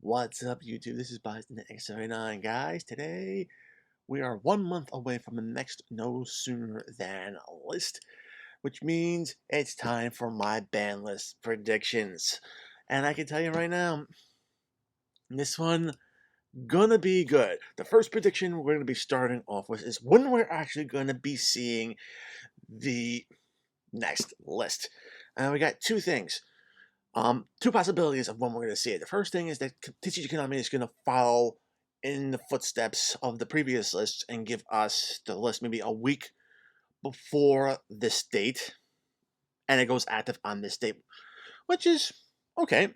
What's up, YouTube? This is Bison X79, guys. Today, we are 1 month away from the next No Sooner Than list, which means it's time for my ban list predictions. And I can tell you right now, this one gonna be good. The first prediction we're gonna be starting off with is when we're actually gonna be seeing the next list. And we got two things. Two possibilities of when we're going to see it. The first thing is that TCG Konami is going to follow in the footsteps of the previous lists and give us the list maybe a week before this date, and it goes active on this date, which is okay,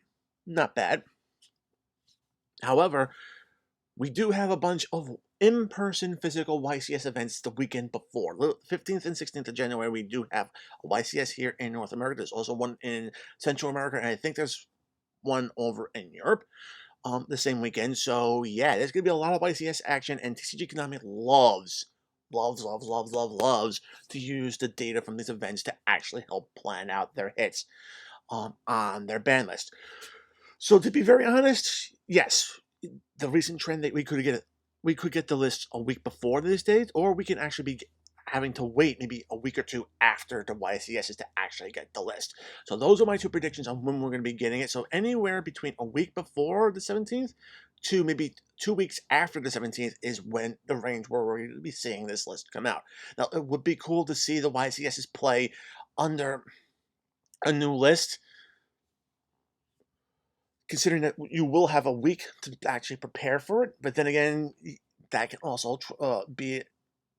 not bad. However, we do have a bunch of in-person physical YCS events the weekend before. 15th and 16th of January, we do have a YCS here in North America. There's also one in Central America, and I think there's one over in Europe the same weekend. So yeah, there's gonna be a lot of YCS action, and TCG Konami loves to use the data from these events to actually help plan out their hits on their ban list. So to be very honest, yes, the recent trend that we could get the list a week before this date, or we can actually be having to wait maybe a week or two after the YCSs to actually get the list. So those are my two predictions on when we're going to be getting it. So anywhere between a week before the 17th to maybe 2 weeks after the 17th is when the range where we're going to be seeing this list come out. Now, it would be cool to see the YCSs play under a new list, considering that you will have a week to actually prepare for it. But then again, that can also be an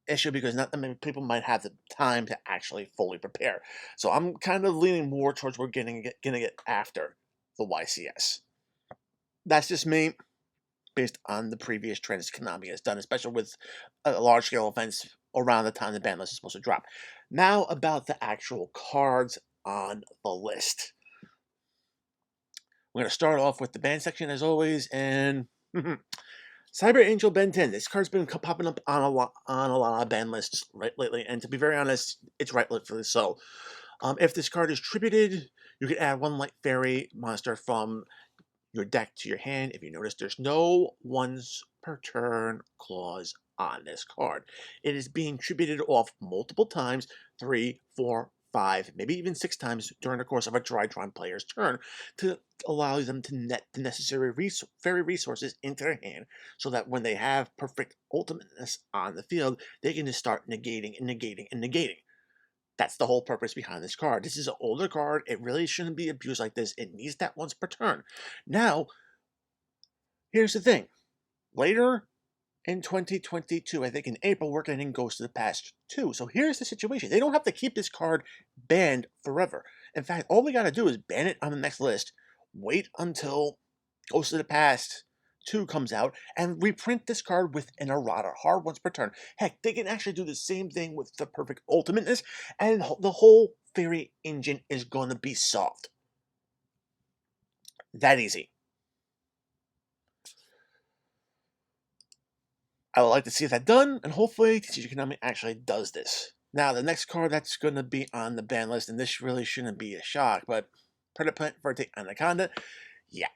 issue because not that many people might have the time to actually fully prepare. So I'm kind of leaning more towards we're getting it after the YCS. That's just me, based on the previous trends Konami has done, especially with large scale events around the time the ban list is supposed to drop. Now about the actual cards on the list. We're going to start off with the band section as always, and Cyber Angel Ben 10. This card's been popping up on a lot of band lists right lately, and to be very honest, it's rightfully so. If this card is tributed, you can add one Light Fairy monster from your deck to your hand. If you notice, there's no once per turn clause on this card. It is being tributed off multiple times, 3, 4, 5, maybe even 6 times during the course of a Drytron player's turn to allow them to net the necessary fairy resources into their hand so that when they have perfect ultimateness on the field, they can just start negating and negating and negating. That's the whole purpose behind this card. This is an older card. It really shouldn't be abused like this. It needs that once per turn. Now, here's the thing. Later in 2022, I think in April, we're getting Ghost of the Past 2. So here's the situation. They don't have to keep this card banned forever. In fact, all we got to do is ban it on the next list, wait until Ghost of the Past 2 comes out, and reprint this card with an errata, hard once per turn. Heck, they can actually do the same thing with the perfect ultimateness, and the whole fairy engine is going to be solved. That easy. I would like to see that done, and hopefully TCG Konami actually does this. Now, the next card that's going to be on the ban list, and this really shouldn't be a shock, but Predator Vertic Anaconda, yeah,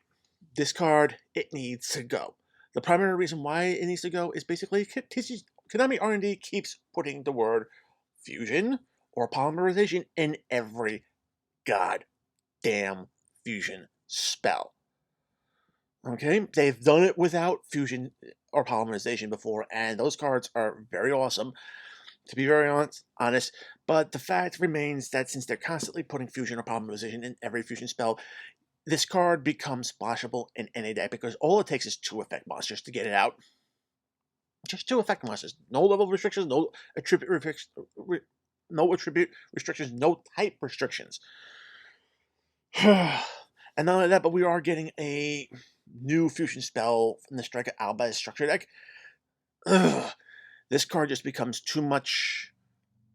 this card, it needs to go. The primary reason why it needs to go is basically Konami R&D keeps putting the word fusion or polymerization in every goddamn fusion spell. Okay, they've done it without fusion or polymerization before, and those cards are very awesome, to be very honest. But the fact remains that since they're constantly putting fusion or polymerization in every fusion spell, this card becomes splashable in any deck because all it takes is 2 effect monsters to get it out. Just 2 effect monsters. No level restrictions, no attribute restrictions, no type restrictions. And not only that, but we are getting a new fusion spell from the Striker Albaz structure deck. This card just becomes too much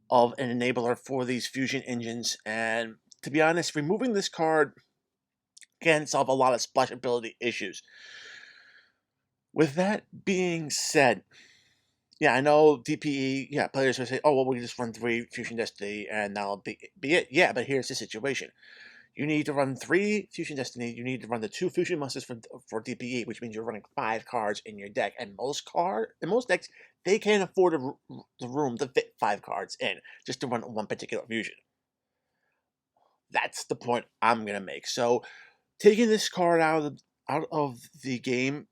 of an enabler for these fusion engines, and to be honest, removing this card can solve a lot of splashability issues. With that being said, yeah, I know DPE, yeah, players will say, oh, well, we just run 3 Fusion Destiny and that'll be it. Yeah, but here's the situation. You need to run 3 Fusion Destiny. You need to run the 2 Fusion Monsters for DPE, which means you're running 5 cards in your deck. And most decks, they can't afford the room to fit 5 cards in just to run one particular fusion. That's the point I'm gonna make. So taking this card out of the game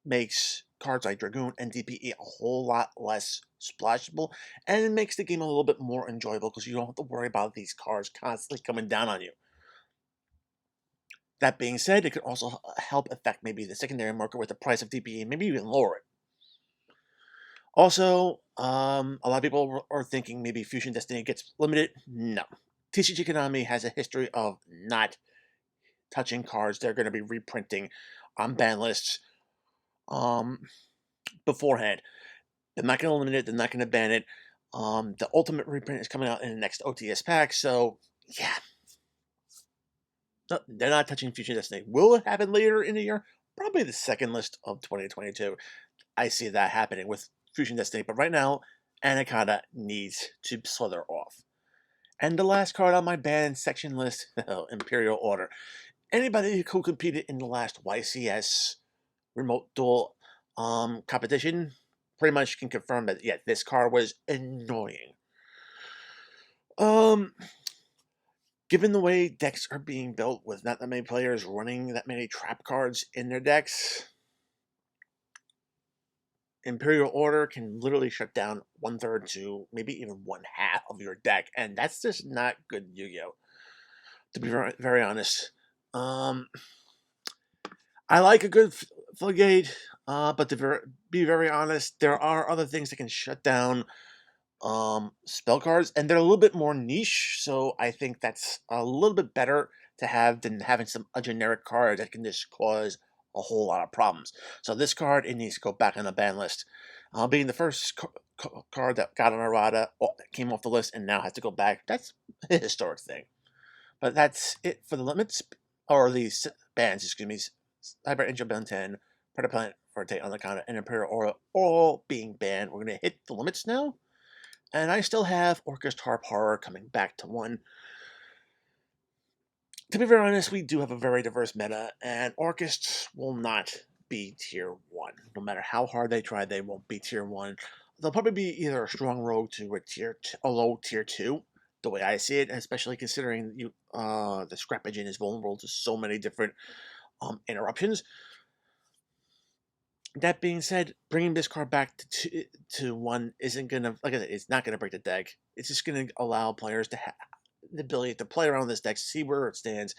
makes cards like Dragoon and DPE a whole lot less splashable, and it makes the game a little bit more enjoyable because you don't have to worry about these cards constantly coming down on you. That being said, it could also help affect maybe the secondary market with the price of DPE, maybe even lower it. Also, a lot of people are thinking maybe Fusion Destiny gets limited. No. TCG Konami has a history of not touching cards they're going to be reprinting on ban lists beforehand. They're not going to limit it. They're not going to ban it. The ultimate reprint is coming out in the next OTS pack. So, yeah. No, they're not touching Fusion Destiny. Will it happen later in the year? Probably the second list of 2022. I see that happening with Fusion Destiny. But right now, Anaconda needs to slither off. And the last card on my banned section list, Imperial Order. Anybody who competed in the last YCS remote duel competition pretty much can confirm that, yeah, this card was annoying. Given the way decks are being built with not that many players running that many trap cards in their decks, Imperial Order can literally shut down 1/3 to maybe even 1/2 of your deck, and that's just not good Yu-Gi-Oh! To be very honest. I like a good Floodgate, but to be very honest, there are other things that can shut down spell cards, and they're a little bit more niche, so I think that's a little bit better to have than having a generic card that can just cause a whole lot of problems. So this card, it needs to go back on the ban list. Being the first card that got an errata, came off the list, and now has to go back, that's a historic thing. But that's it for the limits, or the bans, excuse me. Cyber Angel Ben 10, Predator Planet for Tate on the counter, and Imperial Aura all being banned. We're going to hit the limits now. And I still have Orcust Harp Horror coming back to 1. To be very honest, we do have a very diverse meta, and Orcust will not be tier 1. No matter how hard they try, they won't be tier 1. They'll probably be either a strong rogue to a low tier 2, the way I see it, especially considering the scrap engine is vulnerable to so many different interruptions. That being said, bringing this card back to 1 isn't gonna, like I said, it's not gonna break the deck. It's just gonna allow players to have the ability to play around this deck, see where it stands,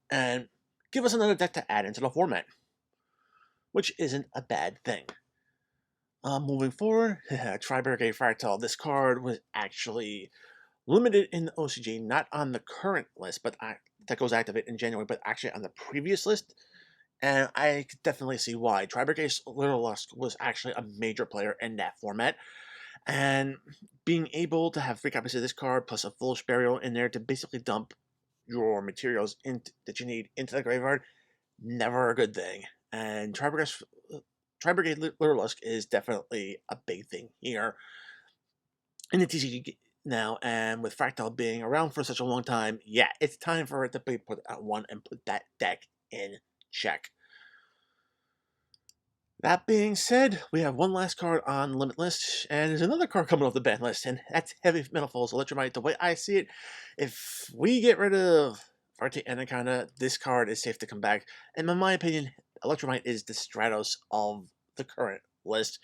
and give us another deck to add into the format, which isn't a bad thing. Moving forward, Tri-Brigade Fractal. This card was actually limited in the OCG, not on the current list, but that goes active in January, but actually on the previous list. And I could definitely see why. Tri-Brigade Little Lusk was actually a major player in that format. And being able to have 3 copies of this card plus a Foolish Burial in there to basically dump your materials that you need into the graveyard, never a good thing. And Tri-Brigade Little Lusk is definitely a big thing here in the TCG now. And with Fractal being around for such a long time, yeah, it's time for it to be put at 1 and put that deck in check. That being said, we have one last card on Limitless, and there's another card coming off the ban list, and that's Heavy Metal Falls Electromite. The way I see it, if we get rid of Varte Anaconda, this card is safe to come back. And in my opinion, Electromite is the Stratos of the current list.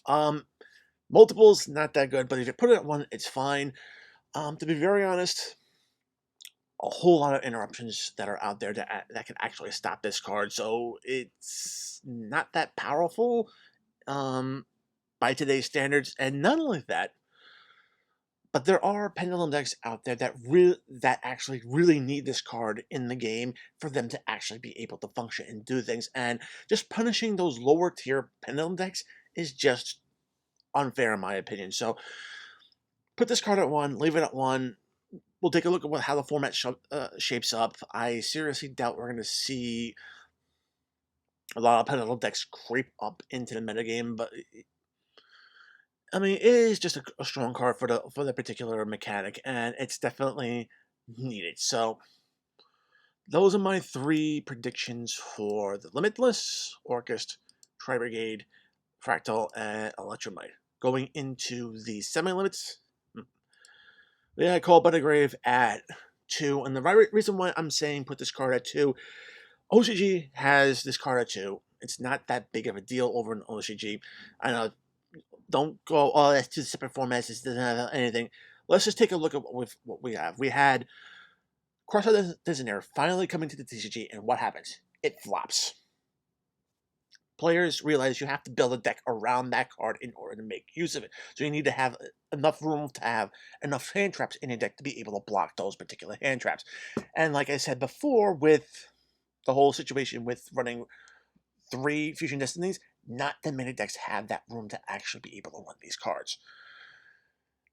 Multiples, not that good, but if you put it at 1, it's fine. To be very honest, a whole lot of interruptions that are out there that can actually stop this card, so it's not that powerful by today's standards. And not only that, but there are Pendulum decks out there that actually really need this card in the game for them to actually be able to function and do things, and just punishing those lower tier Pendulum decks is just unfair in my opinion. So put this card at 1, leave it at 1. We'll take a look at how the format shapes up. I seriously doubt we're going to see a lot of Pendulum decks creep up into the metagame, but I mean, it is just a strong card for the particular mechanic, and it's definitely needed. So those are my 3 predictions for the Limitless, Orchest, Tri-Brigade, Fractal, and Electromite. Going into the semi-limits, I call Buttergrave at 2. And the reason why I'm saying put this card at 2, OCG has this card at 2. It's not that big of a deal over in OCG. I know, don't go, oh, that's 2 separate formats, it doesn't have anything. Let's just take a look at what we have. We had Crossout Designator finally coming to the TCG, and what happens? It flops. Players realize you have to build a deck around that card in order to make use of it. So you need to have enough room to have enough hand traps in your deck to be able to block those particular hand traps. And like I said before, with the whole situation with running 3 Fusion Destinies, not that many decks have that room to actually be able to run these cards.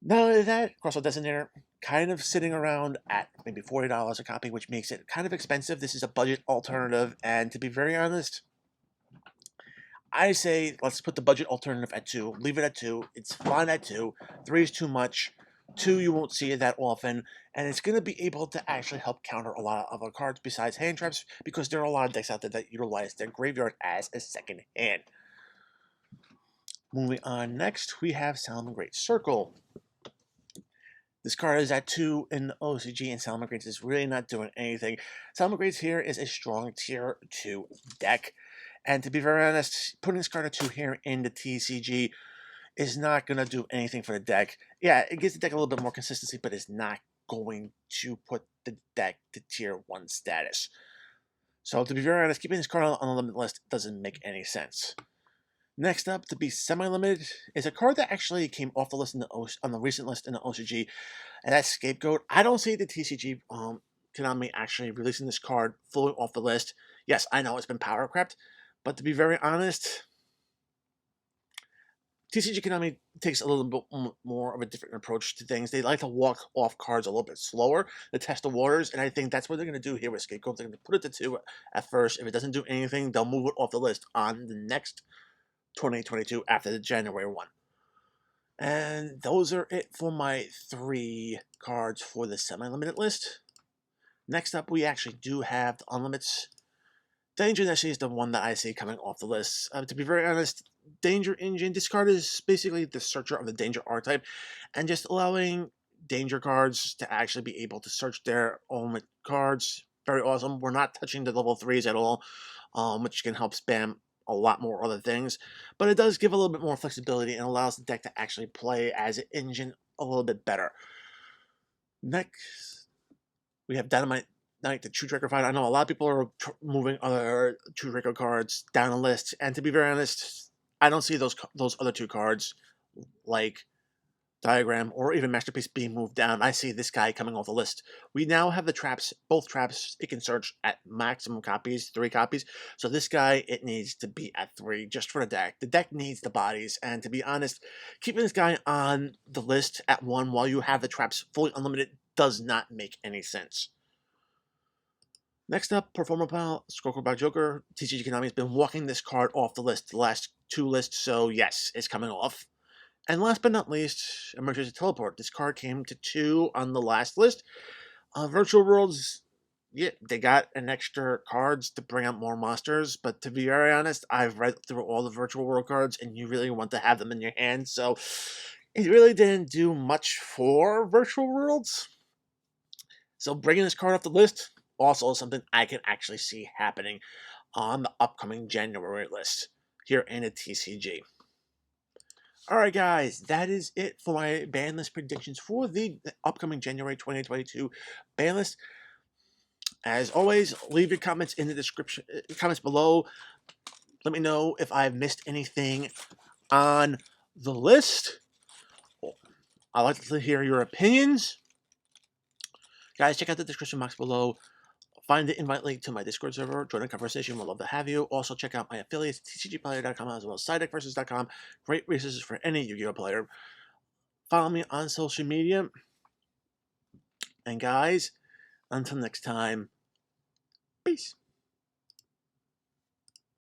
Not only that, Crossout Designator kind of sitting around at maybe $40 a copy, which makes it kind of expensive. This is a budget alternative, and to be very honest, I say let's put the budget alternative at 2. Leave it at 2. It's fine at 2. 3 is too much. 2, you won't see it that often, and it's going to be able to actually help counter a lot of other cards besides hand traps, because there are a lot of decks out there that utilize their graveyard as a second hand. Moving on next, we have Salmon Great Circle. This card is at 2 in OCG, and Salamangreats is really not doing anything. Salamangreats here is a strong tier 2 deck. And to be very honest, putting this card at 2 here in the TCG is not going to do anything for the deck. Yeah, it gives the deck a little bit more consistency, but it's not going to put the deck to tier 1 status. So to be very honest, keeping this card on the limit list doesn't make any sense. Next up, to be semi-limited, is a card that actually came off the list on the recent list in the OCG, and that's Scapegoat. I don't see the TCG Konami actually releasing this card fully off the list. Yes, I know it's been power crept, but to be very honest, TCG Konami takes a little bit more of a different approach to things. They like to walk off cards a little bit slower to test the waters, and I think that's what they're going to do here with Scapegoat. They're going to put it to 2 at first. If it doesn't do anything, they'll move it off the list on the next 2022 after the January 1. And those are it for my 3 cards for the semi-limited list. Next up, we actually do have the Unlimits. Danger Nessie is the one that I see coming off the list. To be very honest, Danger Engine, this card is basically the searcher of the Danger archetype, and just allowing Danger cards to actually be able to search their own cards. Very awesome. We're not touching the level 3s at all, which can help spam a lot more other things, but it does give a little bit more flexibility and allows the deck to actually play as an engine a little bit better. Next, we have Dynamite Knight, the True Draco fighter. I know a lot of people are moving other True Draco cards down the list, and to be very honest, I don't see those other 2 cards like Diagram or even Masterpiece being moved down. I see this guy coming off the list. We now have the traps, both traps, it can search at maximum copies, 3 copies. So this guy, it needs to be at 3 just for the deck. The deck needs the bodies, and to be honest, keeping this guy on the list at 1 while you have the traps fully unlimited does not make any sense. Next up, Performer Pal, Scorecard by Joker. TCG Konami has been walking this card off the list, the last 2 lists, so yes, it's coming off. And last but not least, Emergency Teleport. This card came to 2 on the last list. Virtual Worlds, yeah, they got an extra cards to bring out more monsters, but to be very honest, I've read through all the Virtual World cards, and you really want to have them in your hand, so it really didn't do much for Virtual Worlds. So bringing this card off the list, also something I can actually see happening on the upcoming January list here in the TCG. Alright guys, that is it for my ban list predictions for the upcoming January 2022 ban list. As always, leave your comments in the description, comments below. Let me know if I've missed anything on the list. I'd like to hear your opinions. Guys, check out the description box below. Find the invite link to my Discord server. Join the conversation. We'd love to have you. Also, check out my affiliates, tcgplayer.com, as well as sidedeckversus.com. Great resources for any Yu-Gi-Oh player. Follow me on social media. And guys, until next time, peace.